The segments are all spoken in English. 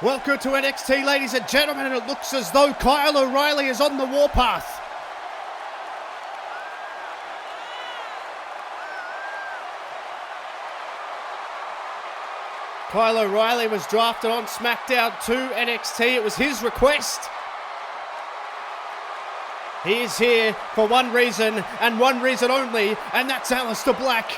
Welcome to NXT, ladies and gentlemen, and it looks as though Kyle O'Reilly is on the warpath. Kyle O'Reilly was drafted on SmackDown to NXT. It was his request. He is here for one reason and one reason only, and that's Aleister Black.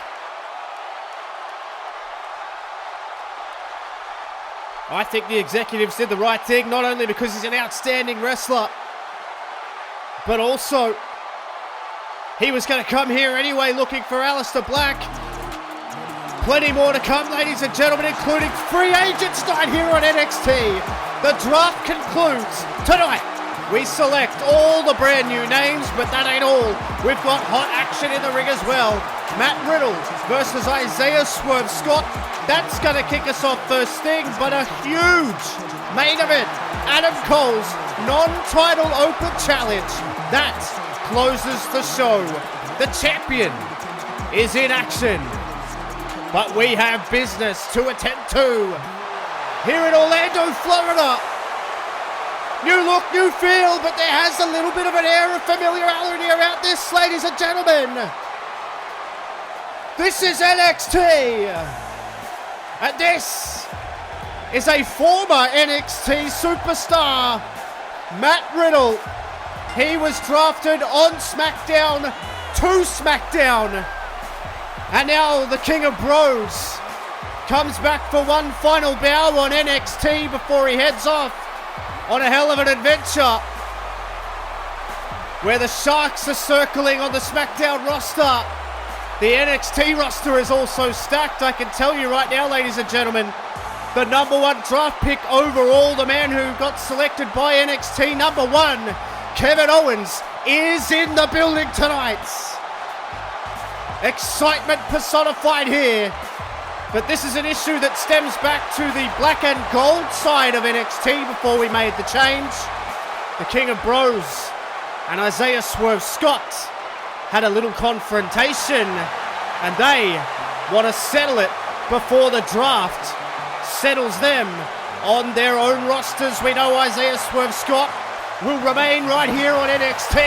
I think the executives did the right thing, not only because he's an outstanding wrestler, but also he was going to come here anyway looking for Aleister Black. Plenty more to come, ladies and gentlemen, including free agents night here on NXT. The draft concludes tonight. We select all the brand new names, but that ain't all. We've got hot action in the ring as well. Matt Riddle versus Isaiah Swerve Scott. That's going to kick us off first thing, but a huge main event. Adam Cole's non-title open challenge. That closes the show. The champion is in action, but we have business to attend to here in Orlando, Florida. New look, new feel, but there has a little bit of an air of familiarity around this, ladies and gentlemen. This is NXT, and this is a former NXT superstar, Matt Riddle. He was drafted on SmackDown to SmackDown, and now the King of Bros comes back for one final bow on NXT before he heads off on a hell of an adventure where the Sharks are circling on the SmackDown roster. The NXT roster is also stacked. I can tell you right now, ladies and gentlemen, the number one draft pick overall, the man who got selected by NXT number one, Kevin Owens, is in the building tonight. Excitement personified here. But this is an issue that stems back to the black and gold side of NXT before we made the change. The King of Bros and Isaiah Swerve Scott had a little confrontation, and they want to settle it before the draft settles them on their own rosters. We know Isaiah Swerve Scott will remain right here on NXT.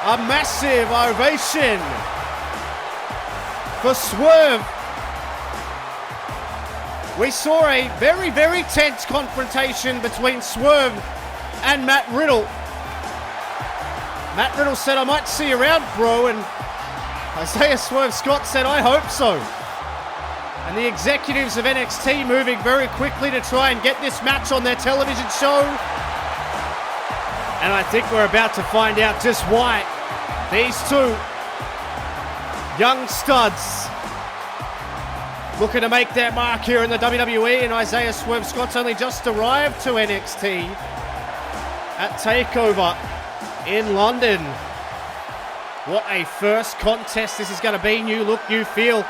A massive ovation for Swerve. We saw a very, very tense confrontation between Swerve and Matt Riddle. Matt Riddle said, "I might see you around, bro," and Isaiah Swerve Scott said, "I hope so." And the executives of NXT moving very quickly to try and get this match on their television show. And I think we're about to find out just why. These two young studs looking to make their mark here in the WWE, and Isaiah Swerve Scott's only just arrived to NXT at TakeOver in London. What a first contest this is going to be. New look, new feel.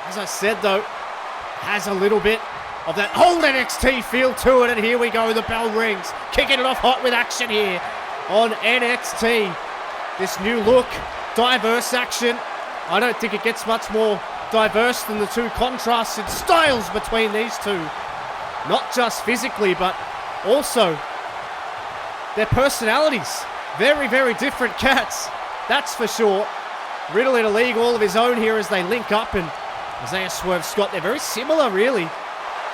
As I said though, has a little bit of that old NXT feel to it, and here we go, the bell rings, kicking it off hot with action here on NXT. This new look, diverse action. I don't think it gets much more diverse than the two contrasted styles between these two. Not just physically, but also their personalities. Very, very different cats, that's for sure. Riddle in a league all of his own here as they link up, and Isaiah Swerve Scott, they're very similar really,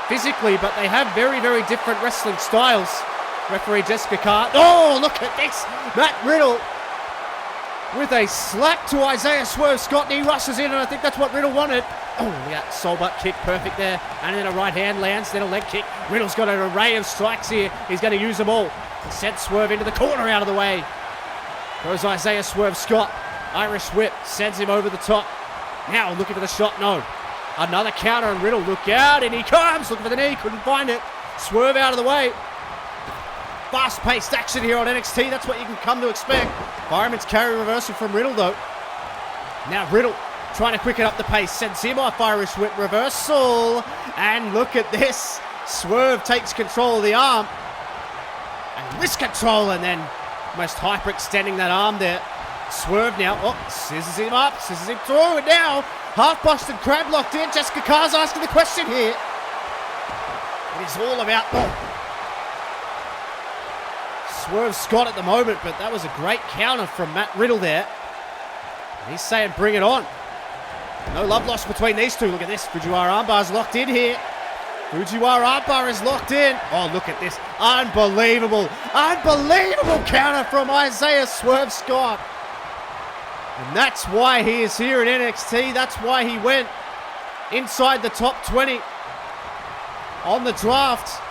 physically, but they have very, very different wrestling styles. Referee Jessica Carr. Oh, look at this! Matt Riddle with a slap to Isaiah Swerve Scott, and he rushes in, and I think that's what Riddle wanted. Oh, yeah, soul butt kick, perfect there. And then a right hand lands, then a leg kick. Riddle's got an array of strikes here. He's going to use them all. Sent Swerve into the corner, out of the way. Goes Isaiah Swerve Scott. Irish whip, sends him over the top. Now looking for the shot, no. Another counter, and Riddle, look out, and he comes. Looking for the knee, couldn't find it. Swerve out of the way. Fast-paced action here on NXT, that's what you can come to expect. Fireman's carry reversal from Riddle though. Now Riddle trying to quicken up the pace, sends him off, Irish whip reversal. And look at this, Swerve takes control of the arm. And wrist control, and then almost hyperextending that arm there. Swerve now, scissors him up, scissors him through, and now half Boston crab locked in. Jessica Carr's asking the question here. It is all about Swerve Scott at the moment, but that was a great counter from Matt Riddle there. And he's saying bring it on. No love lost between these two. Look at this. Fujiwara armbar's locked in here. Fujiwara armbar is locked in. Oh, look at this. Unbelievable. Unbelievable counter from Isaiah Swerve Scott. And that's why he is here in NXT. That's why he went inside the top 20 on the draft.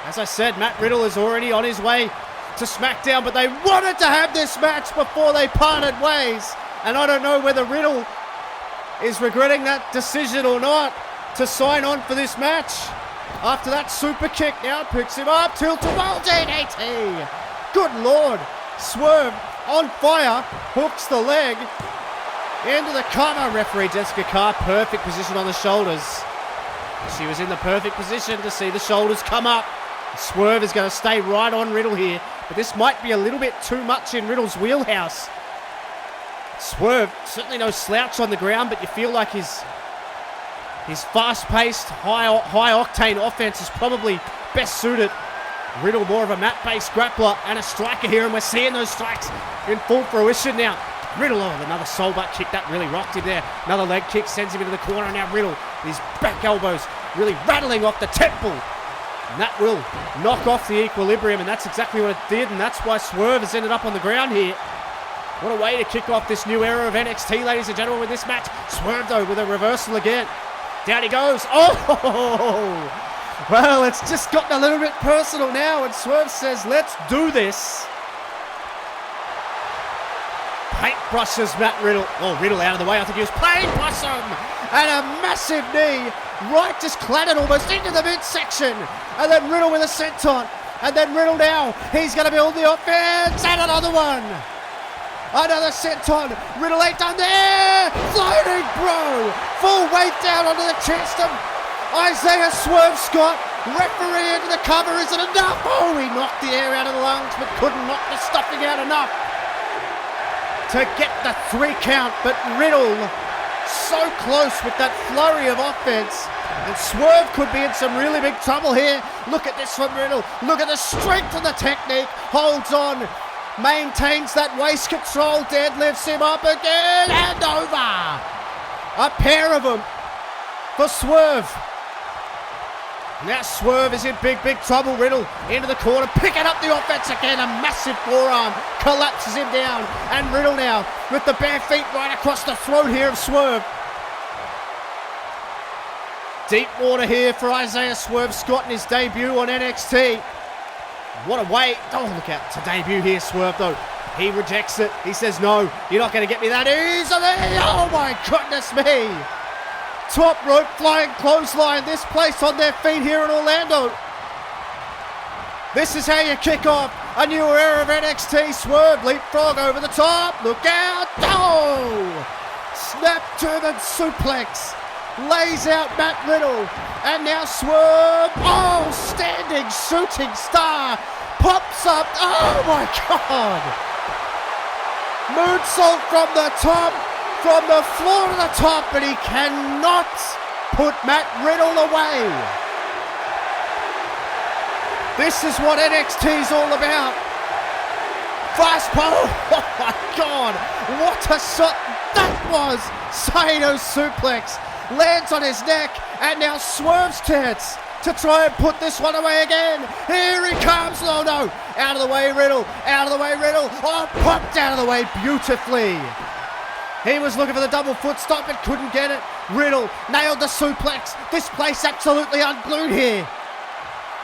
As I said, Matt Riddle is already on his way to SmackDown, but they wanted to have this match before they parted ways. And I don't know whether Riddle is regretting that decision or not to sign on for this match. After that super kick, now picks him up, tilt-a-whirl DDT. Good Lord. Swerve on fire, hooks the leg into the cover. Referee Jessica Carr, perfect position on the shoulders. She was in the perfect position to see the shoulders come up. Swerve is going to stay right on Riddle here, but this might be a little bit too much in Riddle's wheelhouse. Swerve, certainly no slouch on the ground, but you feel like his fast-paced, high-octane offense is probably best suited. Riddle more of a mat-based grappler and a striker here, and we're seeing those strikes in full fruition now. Riddle, oh, another soul butt kick, that really rocked him there. Another leg kick sends him into the corner, and now Riddle, his back elbows really rattling off the temple. And that will knock off the equilibrium, and that's exactly what it did, and that's why Swerve has ended up on the ground here. What a way to kick off this new era of NXT, ladies and gentlemen, with this match. Swerve, though, with a reversal again. Down he goes. Oh! Well, it's just gotten a little bit personal now, and Swerve says, let's do this. Paintbrushes Matt Riddle. Oh, Riddle out of the way. I think he was paintbrush him. And a massive knee. Right, just clattered almost into the midsection. And then Riddle with a senton. And then Riddle now. He's going to build the offense. And another one. Another senton. Riddle ain't done there. Floating bro. Full weight down onto the chest of Isaiah Swerve Scott. Referee into the cover. Is it enough? Oh, he knocked the air out of the lungs, but couldn't knock the stuffing out enough to get the 3 count. But Riddle so close with that flurry of offense. And Swerve could be in some really big trouble here. Look at this from Riddle. Look at the strength of the technique. Holds on. Maintains that waist control. Deadlifts him up again. And over. A pair of them for Swerve. Now Swerve is in big trouble. Riddle into the corner, picking up the offense again. A massive forearm collapses him down. And Riddle now with the bare feet right across the throat here of Swerve. Deep water here for Isaiah Swerve Scott in his debut on NXT. What a way. Oh, look out to debut here, Swerve, though. He rejects it. He says, no, you're not going to get me that easily. Oh, my goodness me. Top rope flying clothesline. This place on their feet here in Orlando. This is how you kick off a new era of NXT. Swerve leapfrog over the top. Look out. Oh! Snap German suplex. Lays out Matt Riddle. And now Swerve. Oh, standing shooting star. Pops up. Oh my God. Moonsault from the top. From the floor to the top, but he cannot put Matt Riddle away. This is what NXT's all about. Fast pole. Oh my God. What a shot that was. Saito suplex. Lands on his neck, and now Swerve's chance to try and put this one away again. Here he comes. Oh no. Out of the way, Riddle. Out of the way, Riddle. Oh, popped out of the way beautifully. He was looking for the double foot stop and couldn't get it. Riddle nailed the suplex. This place absolutely unglued here.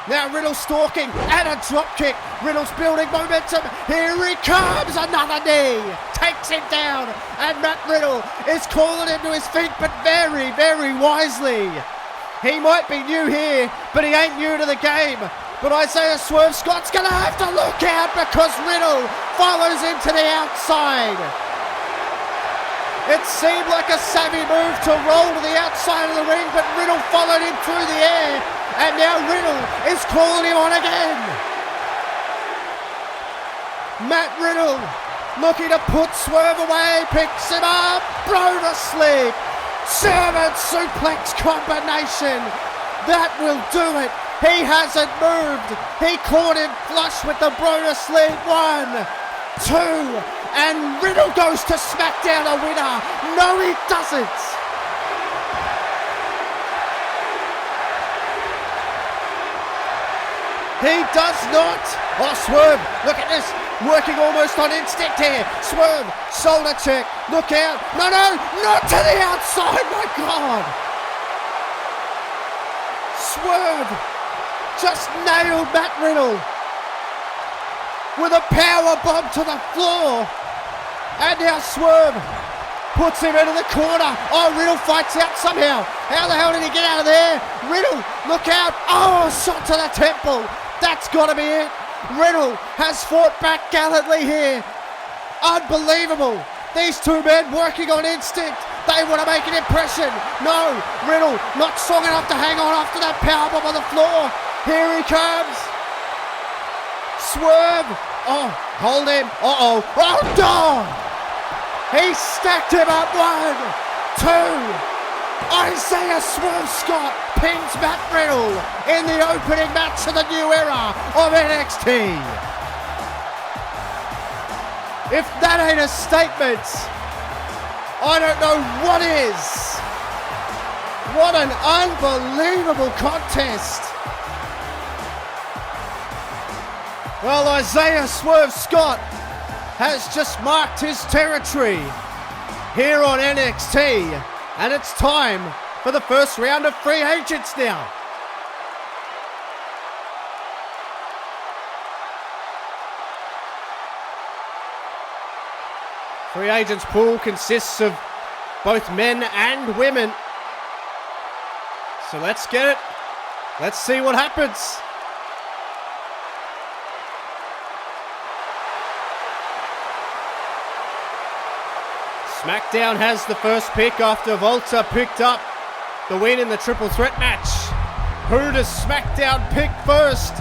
Now Riddle stalking and a drop kick. Riddle's building momentum. Here he comes. Another knee. Takes him down. And Matt Riddle is calling him to his feet, but very, very wisely. He might be new here, but he ain't new to the game. But Isaiah Swerve Scott's going to have to look out because Riddle follows him to the outside. It seemed like a savvy move to roll to the outside of the ring, but Riddle followed him through the air, and now Riddle is calling him on again. Matt Riddle looking to put Swerve away, picks him up, bro to sleep. German suplex combination. That will do it He hasn't moved. He caught him flush with the Bronus lead. 1, 2, and Riddle goes to SmackDown a winner. No, he doesn't. He does not. Oh, Swerve, look at this. Working almost on instinct here. Swerve, shoulder check. Look out. No, not to the outside. My God. Swerve just nailed Matt Riddle with a power bomb to the floor. And now Swerve puts him into the corner. Oh, Riddle fights out somehow. How the hell did he get out of there? Riddle, look out. Oh, shot to the temple. That's got to be it. Riddle has fought back gallantly here. Unbelievable. These two men working on instinct. They want to make an impression. No, Riddle not strong enough to hang on after that powerbomb on the floor. Here he comes. Swerve. Oh, hold him. Uh-oh. Oh, no. He stacked him up. 1, 2. Isaiah Swerve Scott pins Matt Riddle in the opening match of the new era of NXT. If that ain't a statement, I don't know what is. What an unbelievable contest. Well, Isaiah Swerve Scott has just marked his territory here on NXT. And it's time for the first round of free agents now. Free agents pool consists of both men and women. So let's get it. Let's see what happens. SmackDown has the first pick after Volta picked up the win in the triple threat match. Who does SmackDown pick first?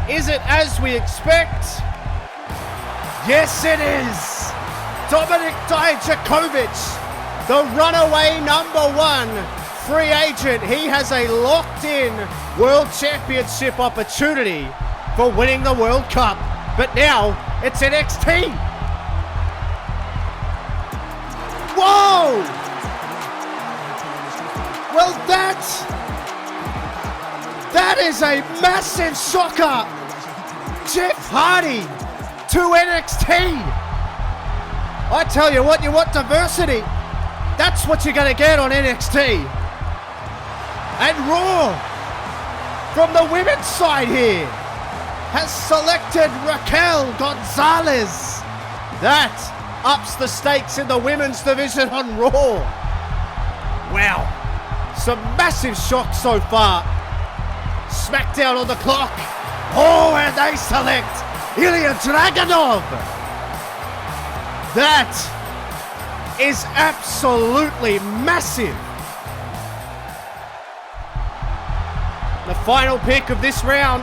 Is it as we expect? Yes, it is. Dominic Dijakovic, the runaway #1 free agent. He has a locked-in World Championship opportunity for winning the World Cup. But now it's NXT. Whoa! Well, that is a massive shocker. Jeff Hardy to NXT. I tell you what, you want diversity. That's what you're going to get on NXT. And Raw, from the women's side here, has selected Raquel Gonzalez. That ups the stakes in the women's division on Raw. Wow, some massive shocks so far. SmackDown on the clock. Oh, and they select Ilya Dragunov. That is absolutely massive. The final pick of this round.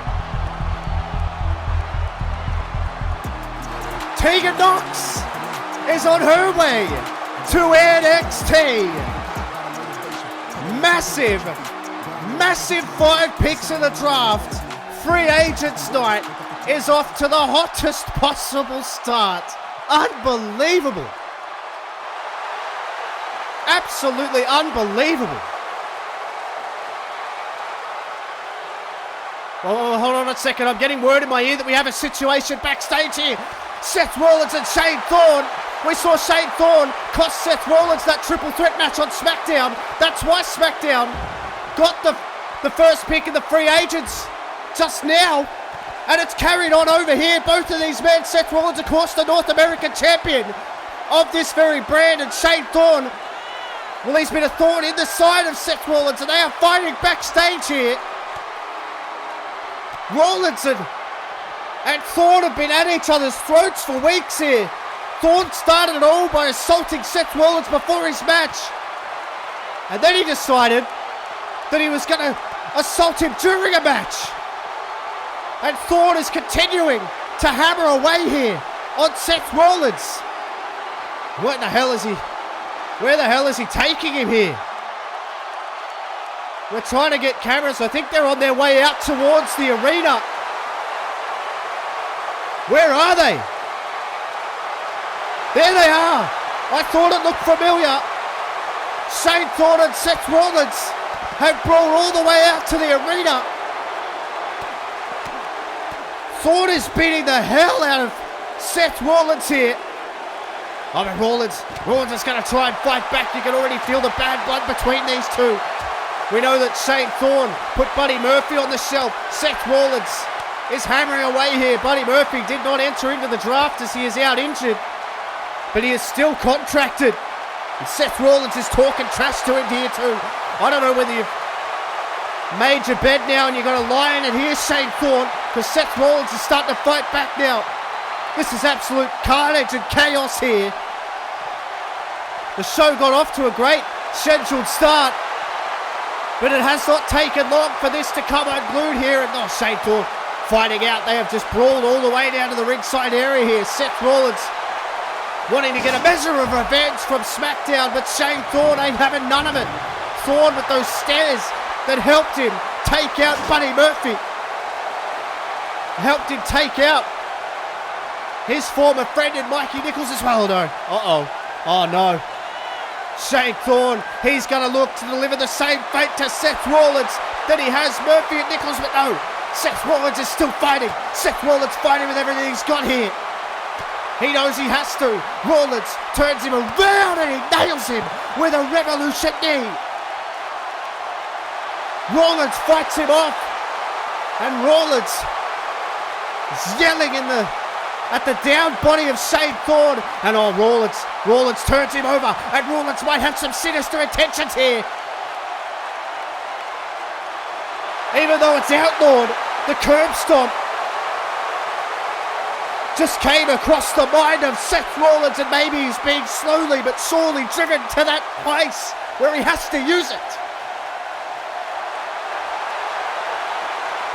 Tegan Nox is on her way to NXT. Massive 5 picks in the draft. Free agents night is off to the hottest possible start. Unbelievable. Absolutely unbelievable. Oh, hold on a second. I'm getting word in my ear that we have a situation backstage here. Seth Rollins and Shane Thorne. We saw Shane Thorne cost Seth Rollins that triple threat match on SmackDown. That's why SmackDown got the first pick in the free agents just now. And it's carried on over here. Both of these men, Seth Rollins, of course, the North American champion of this very brand. And Shane Thorne, well, he's been a thorn in the side of Seth Rollins. And they are fighting backstage here. Rollins and Thorne have been at each other's throats for weeks here. Thorne started it all by assaulting Seth Rollins before his match. And then he decided that he was going to assault him during a match. And Thorne is continuing to hammer away here on Seth Rollins. Where the hell is he taking him here? We're trying to get cameras. I think they're on their way out towards the arena. Where are they? There they are. I thought it looked familiar. Shane Thorne and Seth Rollins have brought all the way out to the arena. Thorne is beating the hell out of Seth Rollins here. I mean, Rollins is going to try and fight back. You can already feel the bad blood between these two. We know that Shane Thorne put Buddy Murphy on the shelf. Seth Rollins is hammering away here. Buddy Murphy did not enter into the draft as he is out injured, but he is still contracted. And Seth Rollins is talking trash to him here too. I don't know whether you've made your bed now and you're going to lie in it. Here's Shane Thorne, because Seth Rollins is starting to fight back now. This is absolute carnage and chaos here. The show got off to a great scheduled start, but it has not taken long for this to come unglued here. And Shane Thorne fighting out. They have just brawled all the way down to the ringside area here. Seth Rollins wanting to get a measure of revenge from SmackDown, but Shane Thorne ain't having none of it. Thorne with those stairs that helped him take out Buddy Murphy. Helped him take out his former friend in Mikey Nichols as well. No. Oh no. Shane Thorne, he's going to look to deliver the same fate to Seth Rollins that he has Murphy and Nichols, but no. Seth Rollins is still fighting. Seth Rollins fighting with everything he's got here. He knows he has to. Rollins turns him around and he nails him with a revolution knee. Rollins fights him off, and Rollins is yelling at the down body of Shane Thorne, and Rollins turns him over, and Rollins might have some sinister intentions here. Even though it's outlawed, the curb stomp just came across the mind of Seth Rollins, and maybe he's being slowly but surely driven to that place where he has to use it.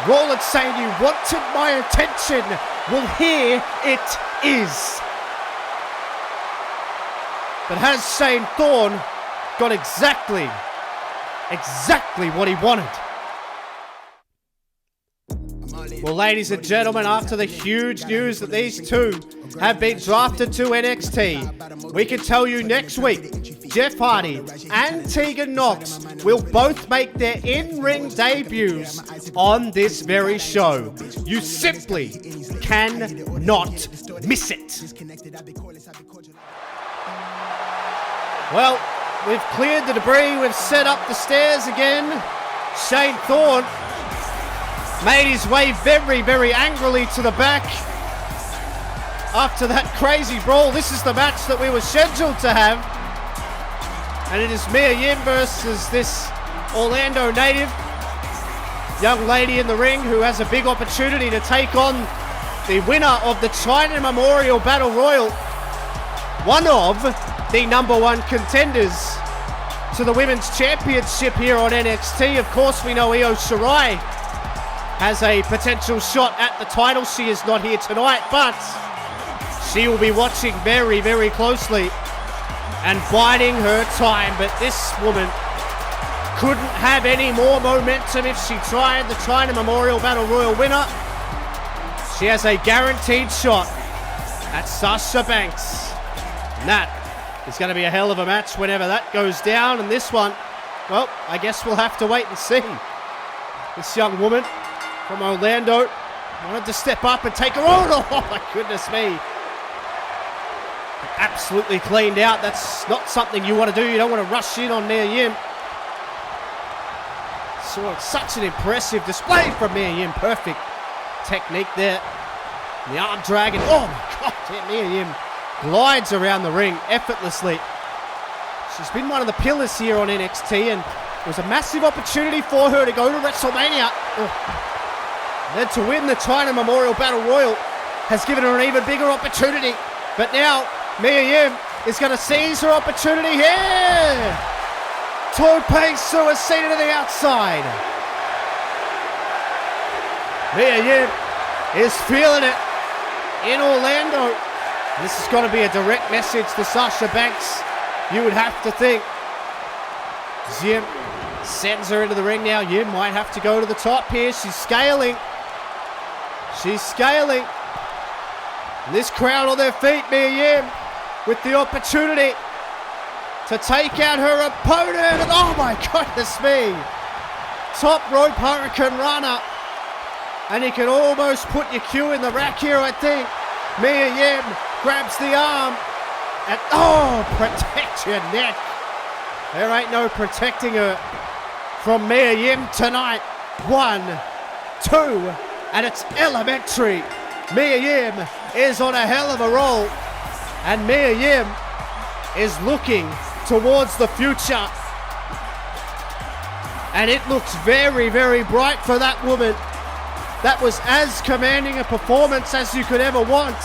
Rollins saying, "You wanted my attention. Well, here it is." But has Shane Thorne got exactly what he wanted? Well, ladies and gentlemen, after the huge news that these two have been drafted to NXT, we can tell you next week, Jeff Hardy and Tegan Knox will both make their in-ring debuts on this very show. You simply cannot miss it. Well, we've cleared the debris, we've set up the stairs again. Shane Thorne made his way very, very angrily to the back after that crazy brawl. This is the match that we were scheduled to have, and it is Mia Yim versus this Orlando native, young lady in the ring who has a big opportunity to take on the winner of the China Memorial Battle Royal, one of the number one contenders to the Women's Championship here on NXT. Of course, we know Io Shirai has a potential shot at the title. She is not here tonight, but she will be watching very, very closely and biding her time. But this woman couldn't have any more momentum if she tried. The China Memorial Battle Royal winner, she has a guaranteed shot at Sasha Banks. And that is going to be a hell of a match whenever that goes down. And this one, well, I guess we'll have to wait and see. This young woman from Orlando wanted to step up and take her on. Oh my goodness me. Absolutely cleaned out. That's not something you want to do. You don't want to rush in on Mia Yim. So it's such an impressive display from Mia Yim. Perfect technique there. The arm drag, and oh my God, yeah, Mia Yim glides around the ring effortlessly. She's been one of the pillars here on NXT, and it was a massive opportunity for her to go to WrestleMania. Then to win the China Memorial Battle Royal has given her an even bigger opportunity. But now Mia Yim is going to seize her opportunity here. Tope suicide to the outside. Mia Yim is feeling it in Orlando. This is going to be a direct message to Sasha Banks, you would have to think. Yim Sends her into the ring now. Yim might have to go to the top here. She's scaling. She's scaling. And this crowd on their feet, Mia Yim, with the opportunity to take out her opponent. And oh my goodness me. Top rope Hurricane Runner. And he can almost put your cue in the rack here, I think. Mia Yim grabs the arm. And oh, protect your neck. There ain't no protecting her from Mia Yim tonight. 1, 2, and it's elementary. Mia Yim is on a hell of a roll. And Mia Yim is looking towards the future. And it looks very, very bright for that woman. That was as commanding a performance as you could ever want.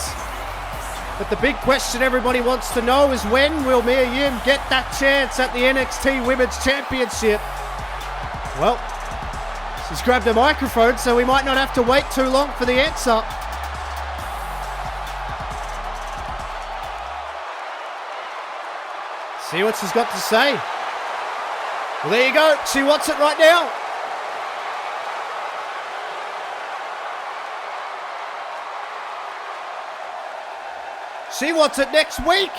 But the big question everybody wants to know is, when will Mia Yim get that chance at the NXT Women's Championship? Well, she's grabbed a microphone, so we might not have to wait too long for the answer. See what she's got to say. Well, there you go. She wants it right now. She wants it next week.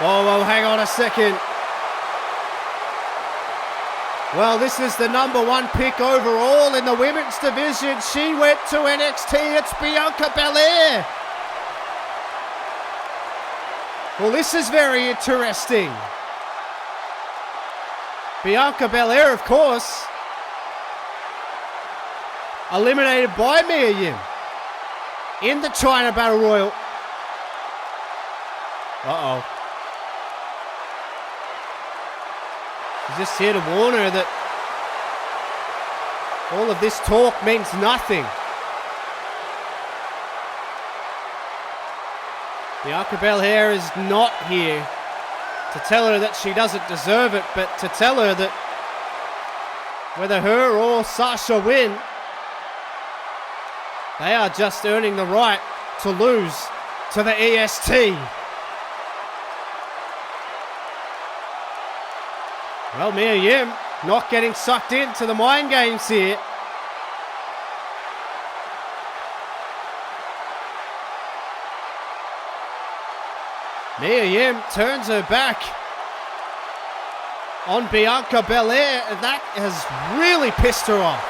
Oh, hang on a second. Well, this is the number 1 pick overall in the women's division. She went to NXT. It's Bianca Belair. Well, this is very interesting. Bianca Belair, of course, eliminated by Mia Yim in the China Battle Royal. Uh-oh. She's just here to warn her that all of this talk means nothing. Bianca Belair is not here to tell her that she doesn't deserve it, but to tell her that whether her or Sasha win, they are just earning the right to lose to the EST. Well, Mia Yim not getting sucked into the mind games here. Mia Yim turns her back on Bianca Belair, and that has really pissed her off.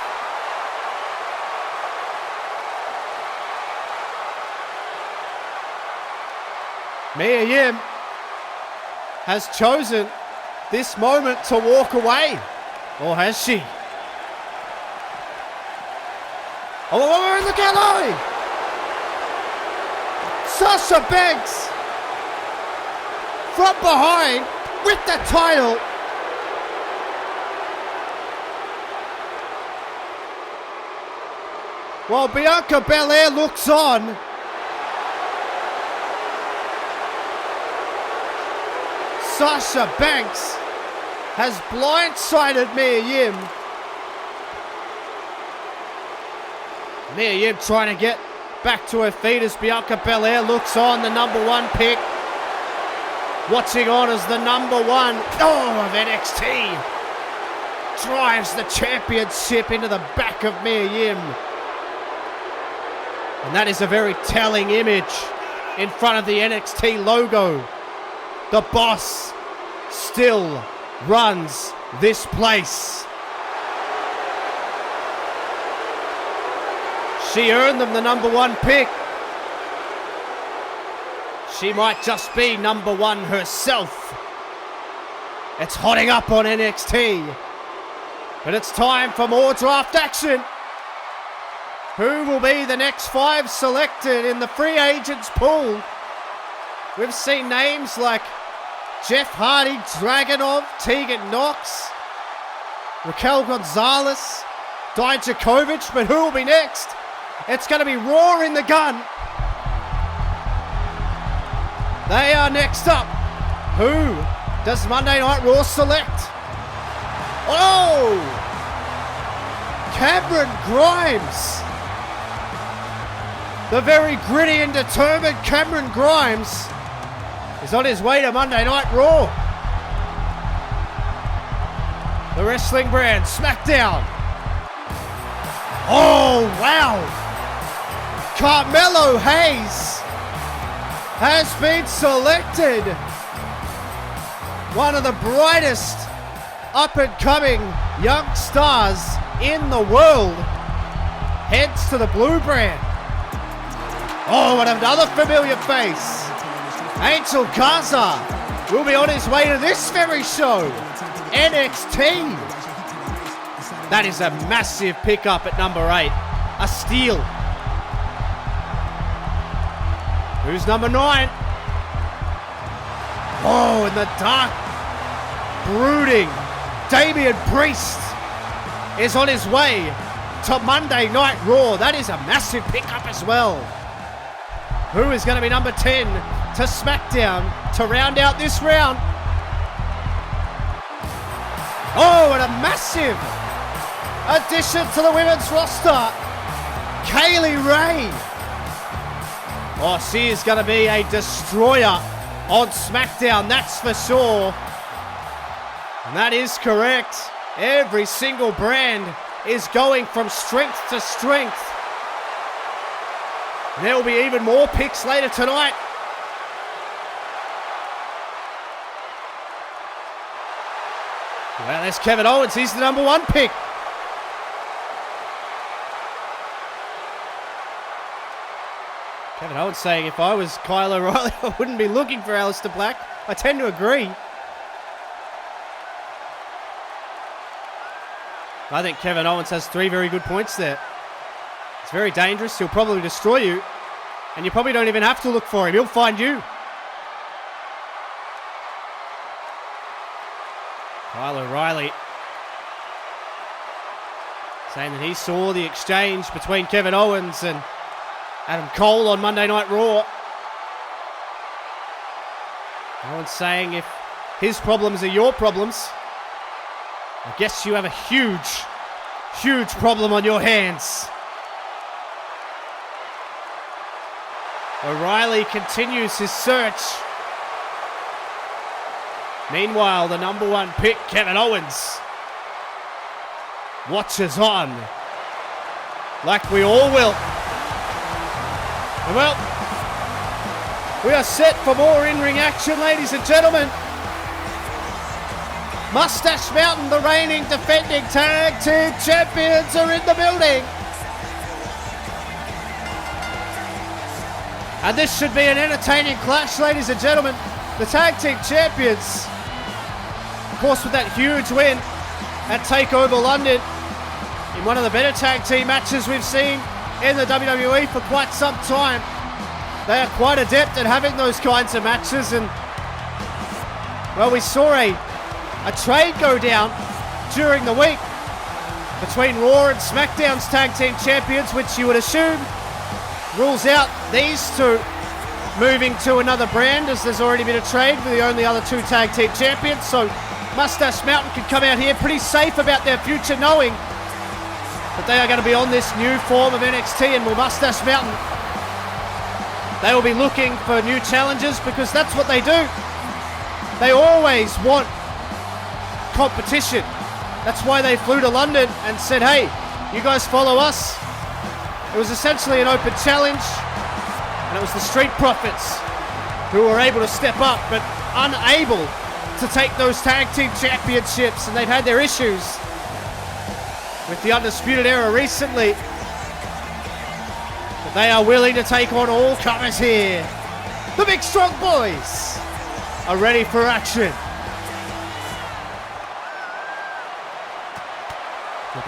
Mia Yim has chosen this moment to walk away. Or has she? Oh, look out! Sasha Banks from behind with the title. While Bianca Belair looks on, Sasha Banks has blindsided Mia Yim. Mia Yim trying to get back to her feet as Bianca Belair looks on, the number 1 pick. Watching on as the number 1 of NXT drives the championship into the back of Mia Yim. And that is a very telling image in front of the NXT logo. The boss still runs this place. She earned them the number 1 pick. She might just be number 1 herself. It's hotting up on NXT. But it's time for more draft action. Who will be the next 5 selected in the free agents pool? We've seen names like Jeff Hardy, Dragunov, Tegan Knox, Raquel Gonzalez, Dijakovic, but who will be next? It's going to be Raw in the gun. They are next up. Who does Monday Night Raw select? Oh! Cameron Grimes. The very gritty and determined Cameron Grimes is on his way to Monday Night Raw. the wrestling brand, SmackDown. Oh, wow. Carmelo Hayes has been selected. One of the brightest up-and-coming young stars in the world heads to the blue brand. Oh, and another familiar face. Angel Garza will be on his way to this very show. NXT. That is a massive pickup at number 8. A steal. Who's number 9? Oh, in the dark, brooding Damian Priest is on his way to Monday Night Raw. That is a massive pickup as well. Who is going to be number 10 to SmackDown to round out this round? Oh, and a massive addition to the women's roster, Kaylee Ray. Oh, she is going to be a destroyer on SmackDown, that's for sure. And that is correct. Every single brand is going from strength to strength. And there will be even more picks later tonight. Well, there's Kevin Owens. He's the number 1 pick. Kevin Owens saying, if I was Kyle O'Reilly, I wouldn't be looking for Aleister Black. I tend to agree. I think Kevin Owens has 3 very good points there. It's very dangerous. He'll probably destroy you. And you probably don't even have to look for him. He'll find you. Kyle O'Reilly saying that he saw the exchange between Kevin Owens and Adam Cole on Monday Night Raw. Owens saying if his problems are your problems, I guess you have a huge, huge problem on your hands. O'Reilly continues his search. Meanwhile, the number 1 pick, Kevin Owens, watches on like we all will. And well, we are set for more in-ring action, ladies and gentlemen. Mustache Mountain, the reigning defending tag team champions, are in the building. And this should be an entertaining clash, ladies and gentlemen. The tag team champions, of course, with that huge win at TakeOver London, in one of the better tag team matches we've seen in the WWE for quite some time. They are quite adept at having those kinds of matches, and well, we saw a trade go down during the week between Raw and SmackDown's tag team champions, which you would assume rules out these two moving to another brand, as there's already been a trade with the only other 2 tag team champions. So Mustache Mountain can come out here pretty safe about their future, knowing that they are going to be on this new form of NXT. And with Mustache Mountain, they will be looking for new challenges, because that's what they do. They always want competition. That's why they flew to London and said, hey, you guys follow us. It was essentially an open challenge, and it was the Street Profits who were able to step up, but unable to take those tag team championships, and they've had their issues with the Undisputed Era recently. But they are willing to take on all comers here. The Big Strong Boys are ready for action.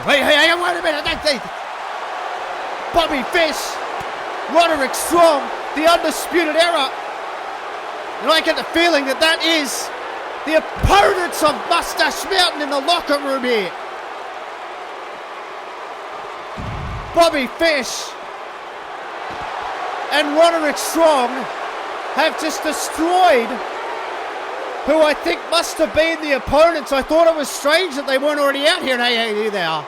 Hey, wait a minute. Bobby Fish, Roderick Strong, the Undisputed Era. And I get the feeling that that is the opponents of Mustache Mountain in the locker room here. Bobby Fish and Roderick Strong have just destroyed who I think must have been the opponents. I thought it was strange that they weren't already out here. Hey, here they are.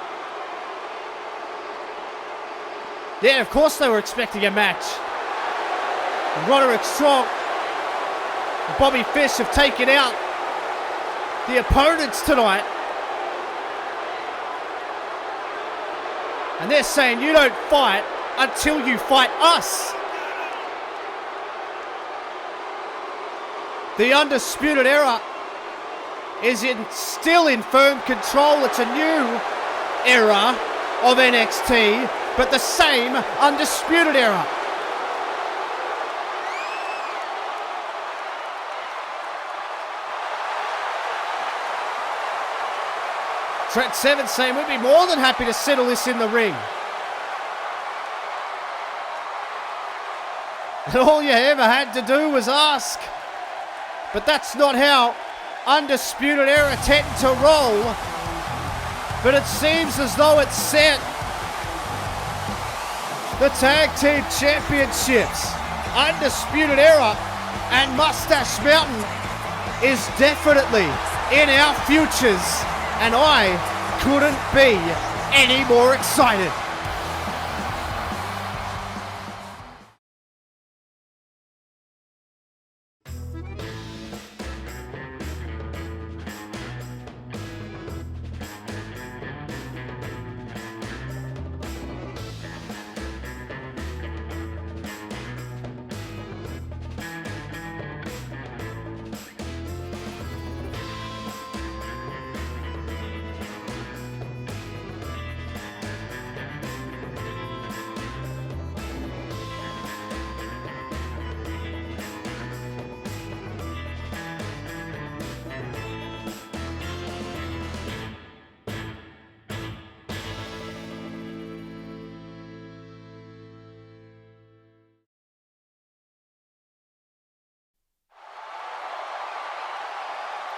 Yeah, of course they were expecting a match. And Roderick Strong and Bobby Fish have taken out the opponents tonight. And they're saying you don't fight until you fight us. The Undisputed Era is still in firm control. It's a new era of NXT, but the same Undisputed Era. Trent Seven saying we'd be more than happy to settle this in the ring. And all you ever had to do was ask. But that's not how Undisputed Era tend to roll. But it seems as though it's set. The Tag Team Championships, Undisputed Era and Mustache Mountain is definitely in our futures. And I couldn't be any more excited.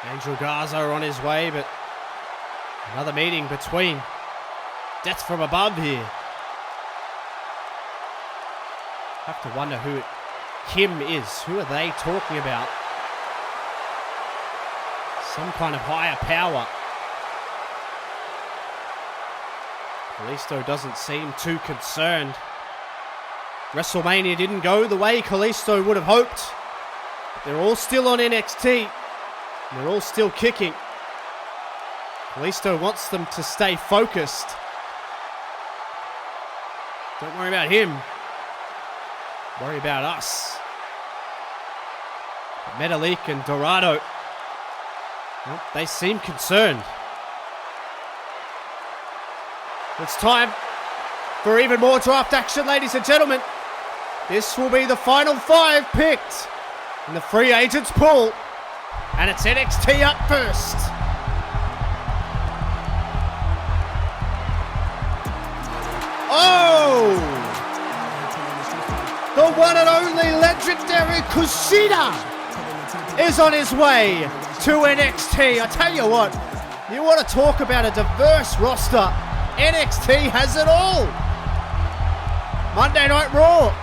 Angel Garza on his way, but another meeting between Death from Above here. Have to wonder who Kim is. Who are they talking about? Some kind of higher power. Kalisto doesn't seem too concerned. WrestleMania didn't go the way Kalisto would have hoped. They're all still on NXT. And they're all still kicking. Kalisto wants them to stay focused. Don't worry about him. Worry about us. Metalik and Dorado, well, they seem concerned. It's time for even more draft action, ladies and gentlemen. This will be the final 5 picked in the free agents pool. And it's NXT up first. Oh! The one and only legendary Kushida is on his way to NXT. I tell you what, you want to talk about a diverse roster. NXT has it all. Monday Night Raw.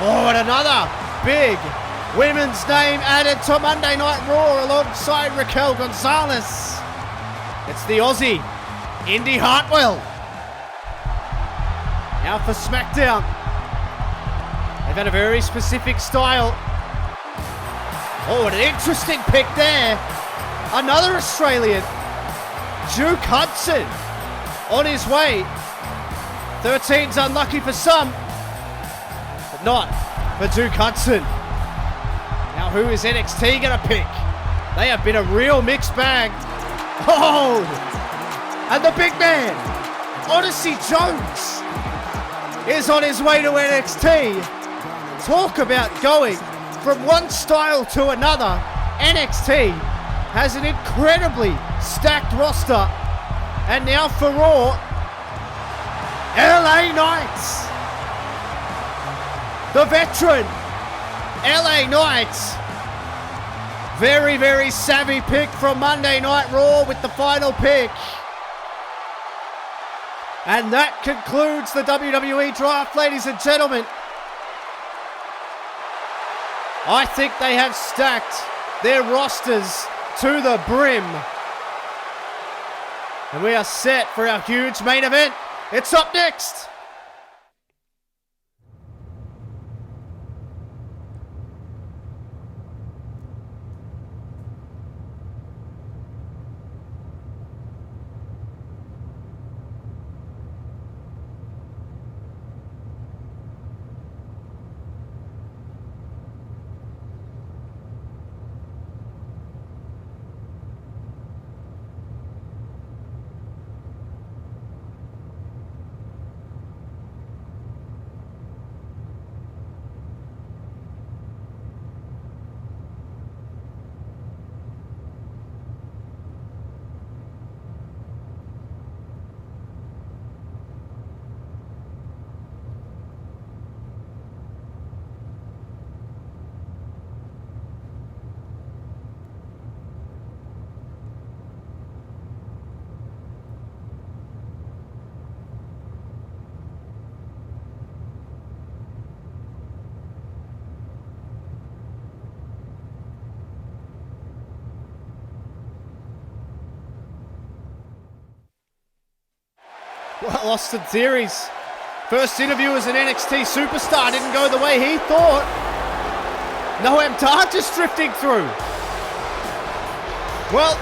Oh, and another big women's name added to Monday Night Raw alongside Raquel Gonzalez. It's the Aussie, Indy Hartwell. Now for SmackDown. They've had a very specific style. Oh, and an interesting pick there. Another Australian, Duke Hudson, on his way. 13's unlucky for some, but not for Duke Hudson. Now who is NXT going to pick? They have been a real mixed bag. Oh! And the big man, Odyssey Jones, is on his way to NXT. Talk about going from one style to another. NXT has an incredibly stacked roster. And now for Raw, LA Knights. The veteran, LA Knights. Very, very savvy pick from Monday Night Raw with the final pick. And that concludes the WWE draft, ladies and gentlemen. I think they have stacked their rosters to the brim. And we are set for our huge main event. It's up next. Well, Austin Theory's first interview as an NXT superstar didn't go the way he thought. Noam Dar just drifting through. Well,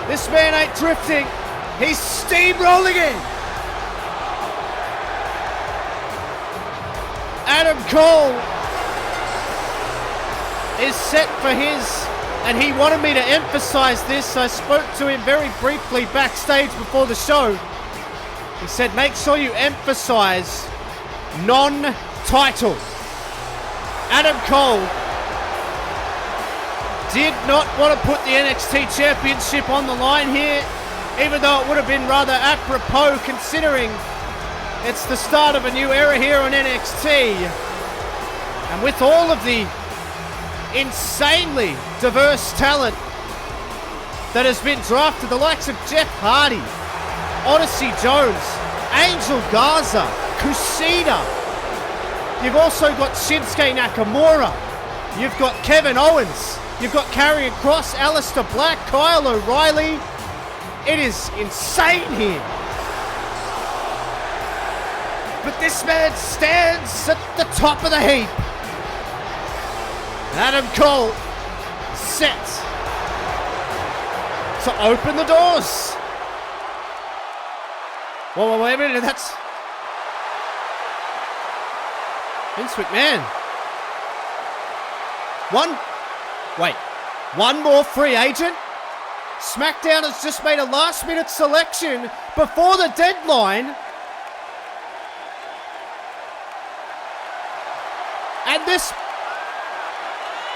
this man ain't drifting. He's steamrolling in. Adam Cole is set for his, and he wanted me to emphasize this. I spoke to him very briefly backstage before the show. He said, make sure you emphasize non-title. Adam Cole did not want to put the NXT Championship on the line here, even though it would have been rather apropos considering it's the start of a new era here on NXT. And with all of the insanely diverse talent that has been drafted, the likes of Jeff Hardy, Odyssey Jones, Angel Garza, Kushida. You've also got Shinsuke Nakamura. You've got Kevin Owens. You've got Karrion Kross, Aleister Black, Kyle O'Reilly. It is insane here. But this man stands at the top of the heap. Adam Cole set to open the doors. Whoa, wait a minute, that's Vince McMahon. One more free agent? SmackDown has just made a last-minute selection before the deadline.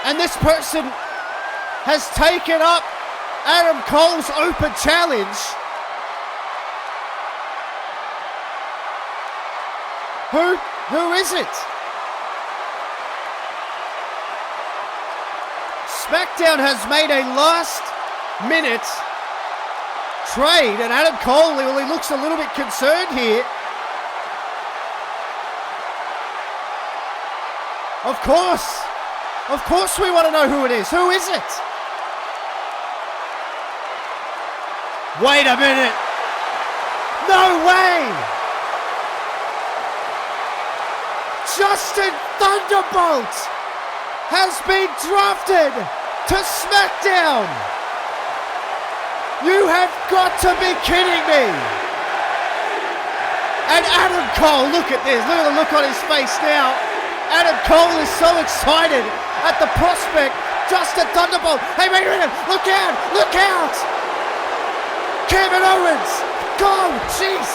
And this person has taken up Adam Cole's open challenge. Who is it? SmackDown has made a last-minute trade, and Adam Cole, well, he looks a little bit concerned here. Of course we want to know who it is. Who is it? Wait a minute. No way! Justin Thunderbolt has been drafted to SmackDown. You have got to be kidding me. And Adam Cole, look at this. Look at the look on his face now. Adam Cole is so excited at the prospect. Justin Thunderbolt. Hey, wait a minute. Look out. Look out. Kevin Owens. Go. Jeez.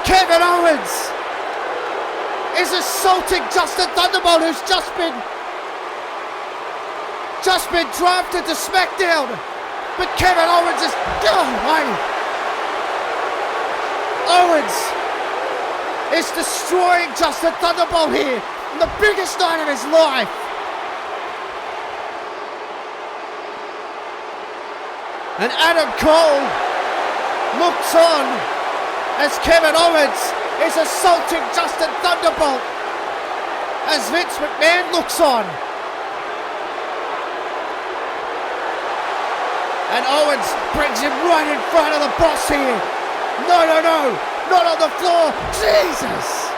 Kevin Owens is assaulting Justin Thunderbolt, who's just been drafted to SmackDown. But Kevin Owens is... Owens is destroying Justin Thunderbolt here in the biggest night of his life. And Adam Cole looks on as Kevin Owens is assaulting Justin Thunderbolt as Vince McMahon looks on. And Owens brings him right in front of the boss here. No, not on the floor. Jesus!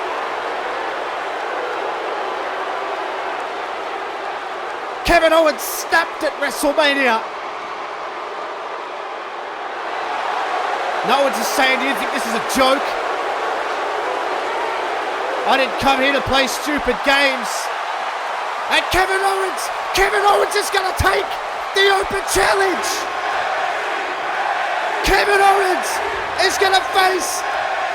Kevin Owens snapped at WrestleMania. No one's just saying, do you think this is a joke? I didn't come here to play stupid games. And Kevin Owens is going to take the open challenge. Kevin Owens is going to face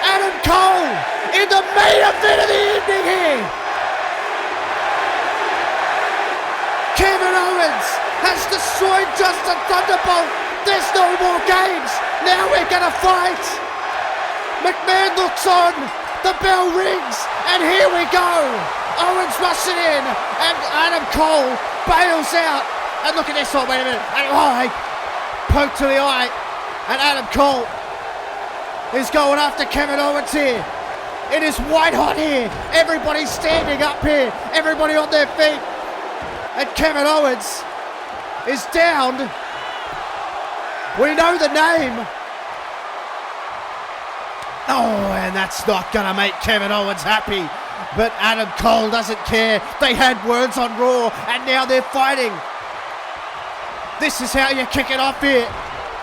Adam Cole in the main event of the evening here. Kevin Owens has destroyed Justin Thunderbolt. There's no more games. Now we're going to fight. McMahon looks on. The bell rings. And here we go. Owens rushing in. And Adam Cole bails out. And look at this. Oh, wait a minute. Hey. Poke to the eye. And Adam Cole is going after Kevin Owens here. It is white hot here. Everybody's standing up here. Everybody on their feet. And Kevin Owens is down. We know the name. Oh, and that's not going to make Kevin Owens happy. But Adam Cole doesn't care. They had words on Raw, and now they're fighting. This is how you kick it off here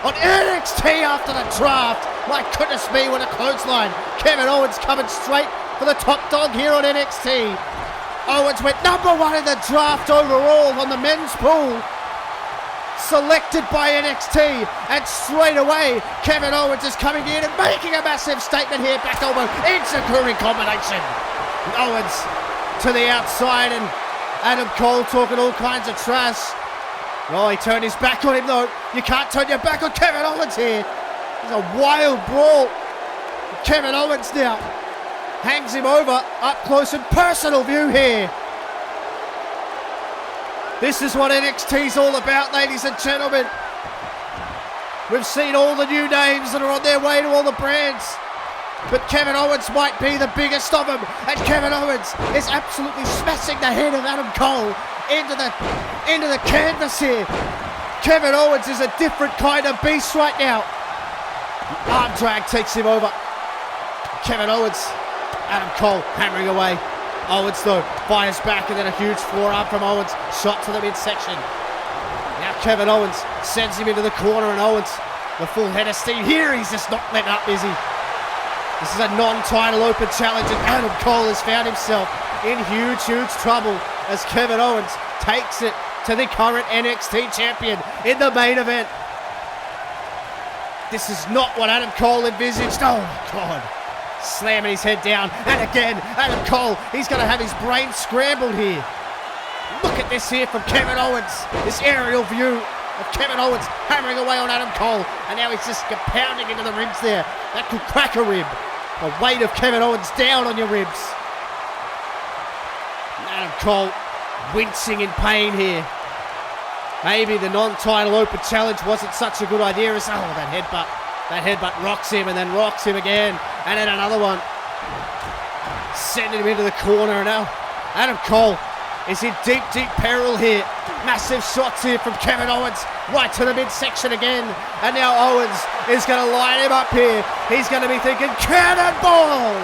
on NXT after the draft. My goodness me, what a clothesline. Kevin Owens coming straight for the top dog here on NXT. Owens went number 1 in the draft overall on the men's pool. Selected by NXT, and straight away Kevin Owens is coming in and making a massive statement here. Back elbow, Enziguri combination. Owens to the outside, and Adam Cole talking all kinds of trash. Oh, he turned his back on him though. You can't turn your back on Kevin Owens here. There's a wild brawl. Kevin Owens now hangs him over, up close and personal view here. This is what NXT's all about, ladies and gentlemen. We've seen all the new names that are on their way to all the brands, but Kevin Owens might be the biggest of them, and Kevin Owens is absolutely smashing the head of Adam Cole into the canvas here. Kevin Owens is a different kind of beast right now. Arm drag takes him over. Kevin Owens, Adam Cole hammering away. Owens though fires back, and then a huge forearm from Owens, shot to the midsection. Now Kevin Owens sends him into the corner, and Owens, the full head of steam here, he's just not letting up, is he? This is a non-title open challenge, and Adam Cole has found himself in huge trouble as Kevin Owens takes it to the current NXT champion in the main event. This is not what Adam Cole envisaged. Oh my God. Slamming his head down, and again, Adam Cole, he's going to have his brain scrambled here. Look at this here from Kevin Owens, this aerial view of Kevin Owens hammering away on Adam Cole, and now he's just pounding into the ribs there. That could crack a rib. The weight of Kevin Owens down on your ribs. Adam Cole wincing in pain here. Maybe the non-title open challenge wasn't such a good idea as, oh, that headbutt. That headbutt rocks him, and then rocks him again, and then another one. Sending him into the corner, and now Adam Cole is in deep peril here. Massive shots here from Kevin Owens, right to the midsection again, and now Owens is going to line him up here. He's going to be thinking, cannonball!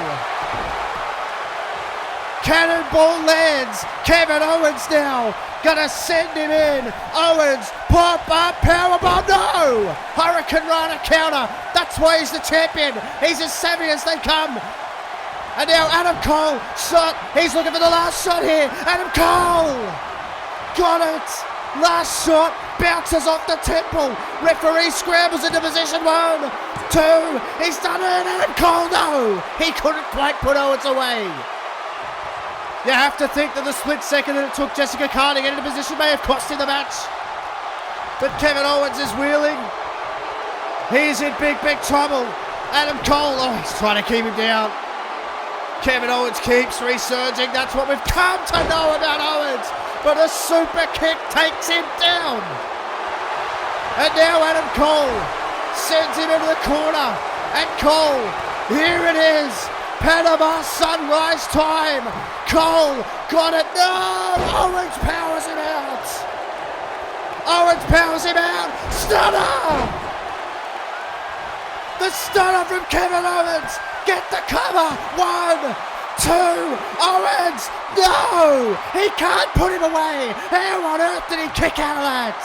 Cannonball lands. Kevin Owens now gonna send him in. Owens, pop up, powerbomb, no! Hurricane Rana counter. That's why he's the champion. He's as savvy as they come. And now Adam Cole, shot. He's looking for the last shot here. Adam Cole! Got it! Last shot, bounces off the temple. Referee scrambles into position 1, 2. He's done it. Adam Cole, no! He couldn't quite put Owens away. You have to think that the split second that it took Jessica Carr to get into position may have cost him the match. But Kevin Owens is wheeling. He's in big trouble. Adam Cole, oh, he's trying to keep him down. Kevin Owens keeps resurging. That's what we've come to know about Owens. But a super kick takes him down. And now Adam Cole sends him into the corner. And Cole, here it is. Panama sunrise time. Cole got it. No! Owens powers him out. Owens powers him out. Stunner! The stunner from Kevin Owens. Get the cover. 1, 2. Owens. No! He can't put him away. How on earth did he kick out of that?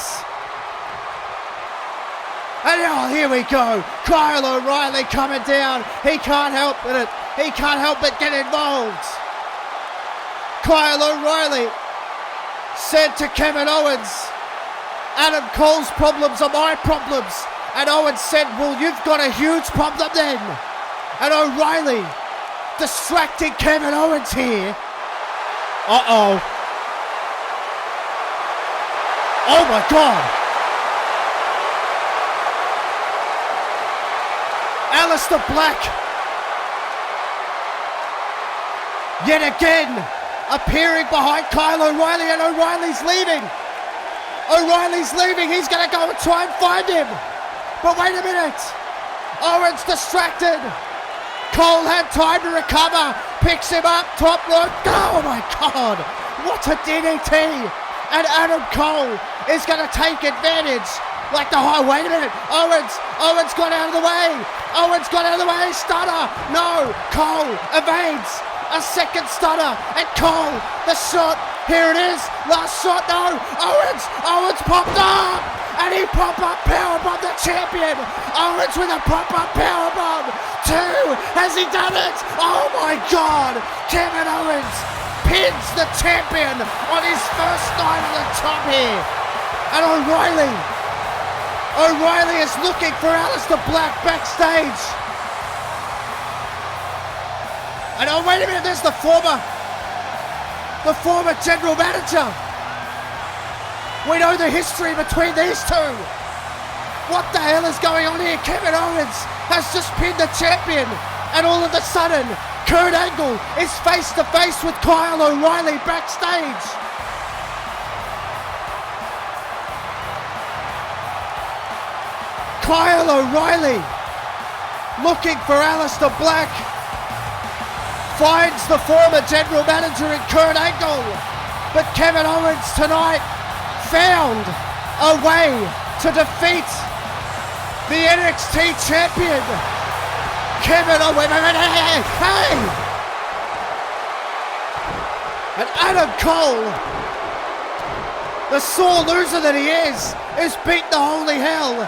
And oh, here we go. Kyle O'Reilly coming down. He can't help it. He can't help but get involved. Kyle O'Reilly said to Kevin Owens, Adam Cole's problems are my problems. And Owens said, well, you've got a huge problem then. And O'Reilly distracting Kevin Owens here. Uh-oh. Oh my God. Aleister Black yet again appearing behind Kyle O'Reilly, and O'Reilly's leaving. O'Reilly's leaving. He's going to go and try and find him. But wait a minute. Owens distracted. Cole had time to recover. Picks him up. Top rope. Oh my God. What a DDT. And Adam Cole is going to take advantage Like the high, wait a minute. Owens got out of the way. Owens got out of the way. Stunner. No. Cole evades. A second stunner. And Cole, the shot. Here it is. Last shot. No. Owens popped up. And he pop-up powerbomb the champion. Owens with a pop-up powerbomb. 2. Has he done it? Oh my God. Kevin Owens pins the champion on his first night on the top here. And O'Reilly is looking for Aleister Black backstage. And oh, wait a minute, there's the former general manager. We know the history between these two. What the hell is going on here? Kevin Owens has just pinned the champion, and all of a sudden, Kurt Angle is face to face with Kyle O'Reilly backstage. Kyle O'Reilly looking for Aleister Black, finds the former general manager in Kurt Angle, but Kevin Owens tonight found a way to defeat the NXT champion. Kevin Owens, hey! And Adam Cole, the sore loser that he is beat the holy hell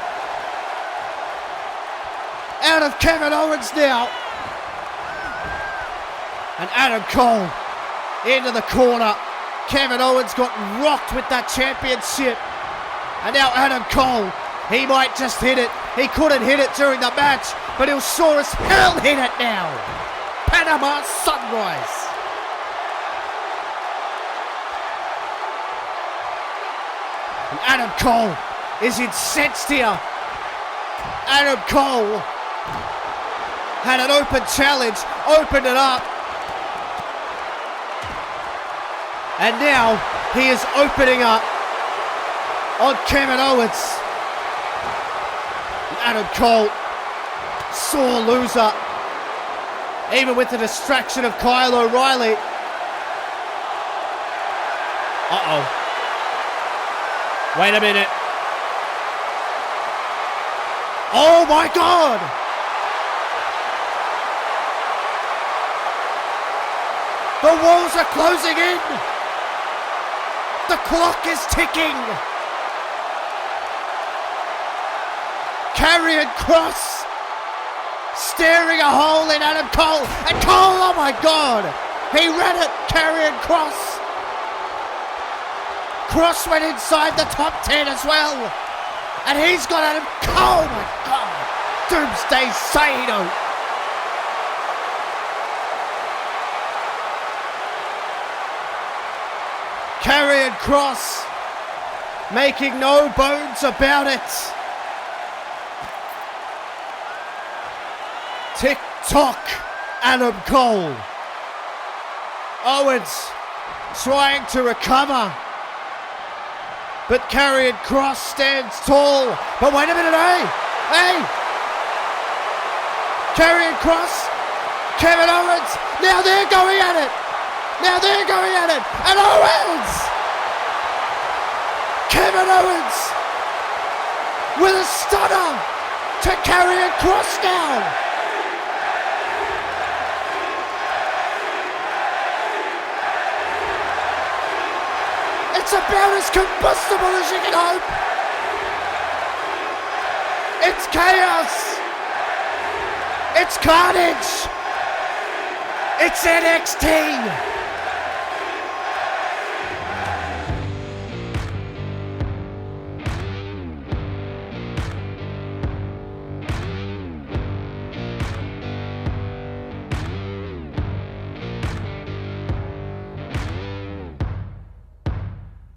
out of Kevin Owens now. And Adam Cole into the corner. Kevin Owens got rocked with that championship. And now Adam Cole, he might just hit it. He couldn't hit it during the match, but he'll sure as hell hit it now. Panama Sunrise. And Adam Cole is incensed here. Adam Cole had an open challenge, opened it up. And now he is opening up on Kevin Owens. Adam Cole, sore loser. Even with the distraction of Kyle O'Reilly. Uh-oh. Wait a minute. Oh my God! The walls are closing in. The clock is ticking. Karrion Kross staring a hole in Adam Cole. And Cole, oh my God. He read it, Karrion Kross. Kross went inside the top 10 as well. And he's got Adam Cole, oh my God. Doomsday Saito. Karrion Kross making no bones about it. Tick-tock, Adam Cole. Owens trying to recover. But Karrion Kross stands tall. But wait a minute, hey! Karrion Kross, Kevin Owens, now they're going at it. And Owens! Kevin Owens with a stunner to Karrion Kross now. It's about as combustible as you can hope. It's chaos. It's carnage. It's NXT.